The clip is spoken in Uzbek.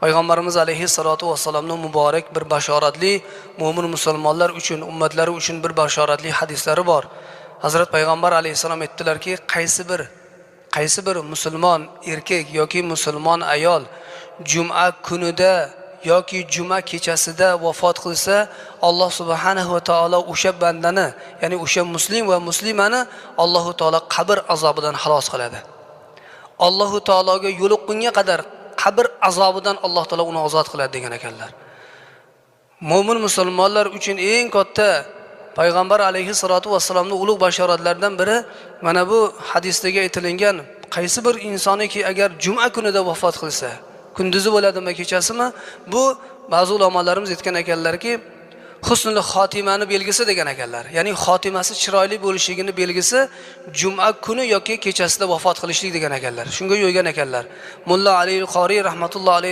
Payg'ambarimiz alayhissalatu vassalamning muborak bir bashoratli mo'min musulmonlar uchun, ummatlari uchun bir bashoratli hadislari bor. Hazrat Payg'ambar alayhissalom aytdilarki, qaysi bir musulmon erkak yoki musulmon ayol juma kunida yoki juma kechasida vafot qilsa, Alloh subhanahu va taolo o'sha bandani, ya'ni o'sha muslim va muslimani Alloh taolo qabr azobidan xalos qiladi. Alloh taologa yo'liqqunga qadar qabr azobidan Alloh taolo uni ozod qiladi degan ekanlar. Mo'min musulmonlar uchun eng katta Payg'ambar alayhissalatu vassalamning ulug' bashoratlaridan biri mana bu hadisdagi aytilgan qaysi bir insoniki agar juma kunida vafot qilsa, kunduzi bo'ladimi, kechasimi, bu ba'zi ulamolarimiz aytgan ekanlarki, husnul xotimani belgisi degan ekanlar. Ya'ni xotimasi chiroyli bo'lishligini belgisi juma kuni yoki kechasida vafot qilishlik degan ekanlar. Shunga yo'ygan ekanlar. Mulla Ali al-Qori rahmatullohi alayhi